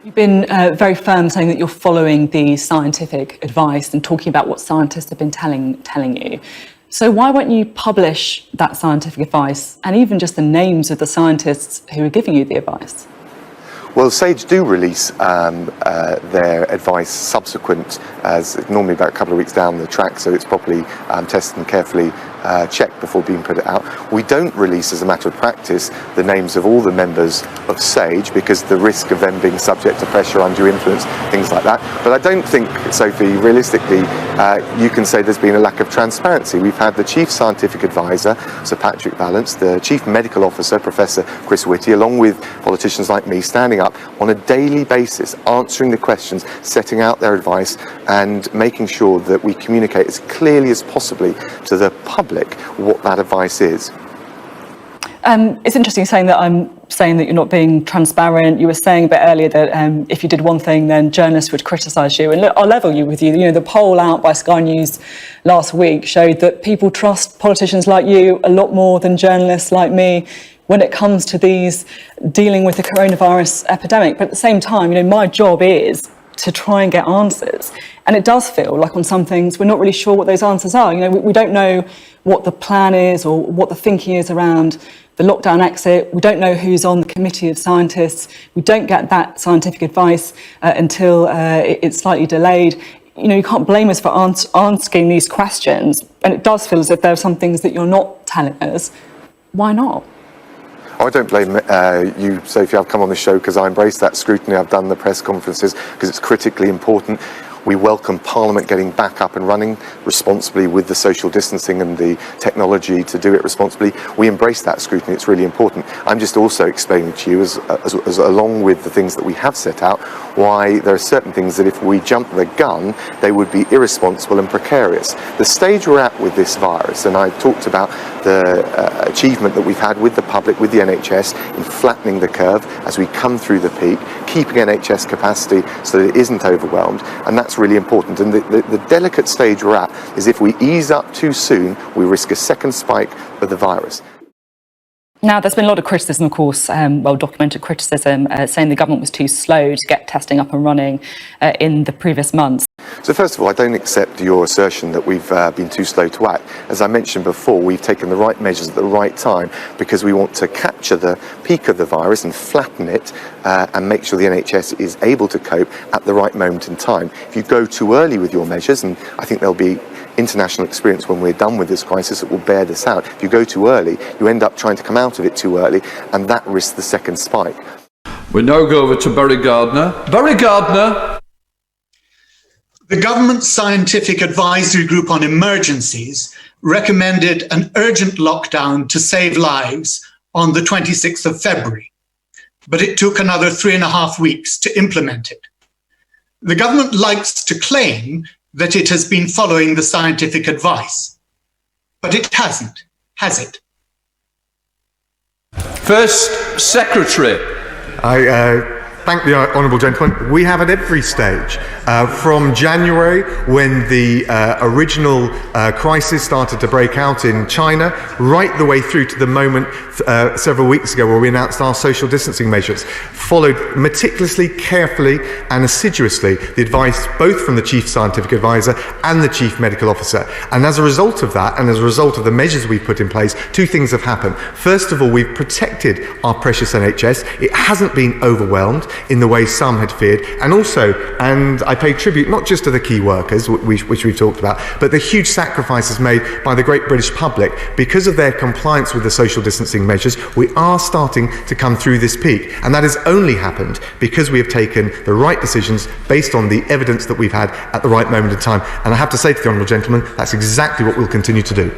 You've been very firm saying that you're following the scientific advice and talking about what scientists have been telling you. So why won't you publish that scientific advice and even just the names of the scientists who are giving you the advice? Well, SAGE do release their advice subsequent, as normally about a couple of weeks down the track, so it's properly tested and carefully checked before being put out. We don't release, as a matter of practice, the names of all the members of SAGE because the risk of them being subject to pressure, undue influence, things like that. But I don't think, Sophie, realistically, you can say there's been a lack of transparency. We've had the Chief Scientific Advisor, Sir Patrick Vallance, the Chief Medical Officer, Professor Chris Whitty, along with politicians like me, standing up on a daily basis, answering the questions, setting out their advice, and making sure that we communicate as clearly as possibly to the public what that advice is. It's interesting saying that I'm saying that you're not being transparent. You were saying a bit earlier that if you did one thing, then journalists would criticise you. And look, I'll level you with you. You know, the poll out by Sky News last week showed that people trust politicians like you a lot more than journalists like me when it comes to these dealing with the coronavirus epidemic. But at the same time, you know, my job is to try and get answers. And it does feel like on some things we're not really sure what those answers are. You know, we don't know what the plan is or what the thinking is around the lockdown exit. We don't know who's on the committee of scientists. We don't get that scientific advice until it's slightly delayed. You know, you can't blame us for asking these questions. And it does feel as if there are some things that you're not telling us. Why not? I don't blame you, Sophie. I've come on the show because I embrace that scrutiny. I've done the press conferences because it's critically important. We welcome Parliament getting back up and running responsibly with the social distancing and the technology to do it responsibly. We embrace that scrutiny. It's really important. I'm just also explaining to you, as along with the things that we have set out, why there are certain things that if we jump the gun, they would be irresponsible and precarious. The stage we're at with this virus, and I talked about the achievement that we've had with the public, with the NHS, in flattening the curve as we come through the peak, keeping NHS capacity so that it isn't overwhelmed, and that's really important. And the delicate stage we're at is if we ease up too soon, we risk a second spike of the virus. Now, there's been a lot of criticism, of course, well-documented criticism, saying the government was too slow to get testing up and running in the previous months. So first of all, I don't accept your assertion that we've been too slow to act. As I mentioned before, we've taken the right measures at the right time because we want to capture the peak of the virus and flatten it and make sure the NHS is able to cope at the right moment in time. If you go too early with your measures, and I think there'll be international experience when we're done with this crisis that will bear this out. If you go too early, you end up trying to come out of it too early, and that risks the second spike. We now go over to Barry Gardner. Barry Gardner. The government's scientific advisory group on emergencies recommended an urgent lockdown to save lives on the 26th of February, but it took another 3.5 weeks to implement it. The government likes to claim that it has been following the scientific advice, but it hasn't, has it? First Secretary. I thank the honourable gentleman. We have at every stage, from January when the original crisis started to break out in China, right the way through to the moment several weeks ago where we announced our social distancing measures, followed meticulously, carefully and assiduously the advice both from the Chief Scientific Advisor and the Chief Medical Officer. And as a result of that, and as a result of the measures we've put in place, two things have happened. First of all, we've protected our precious NHS. It hasn't been overwhelmed in the way some had feared, and also, and I pay tribute not just to the key workers, which we've talked about, but the huge sacrifices made by the great British public. Because of their compliance with the social distancing measures, we are starting to come through this peak, and that has only happened because we have taken the right decisions based on the evidence that we've had at the right moment in time. And I have to say to the honourable gentleman, that's exactly what we'll continue to do.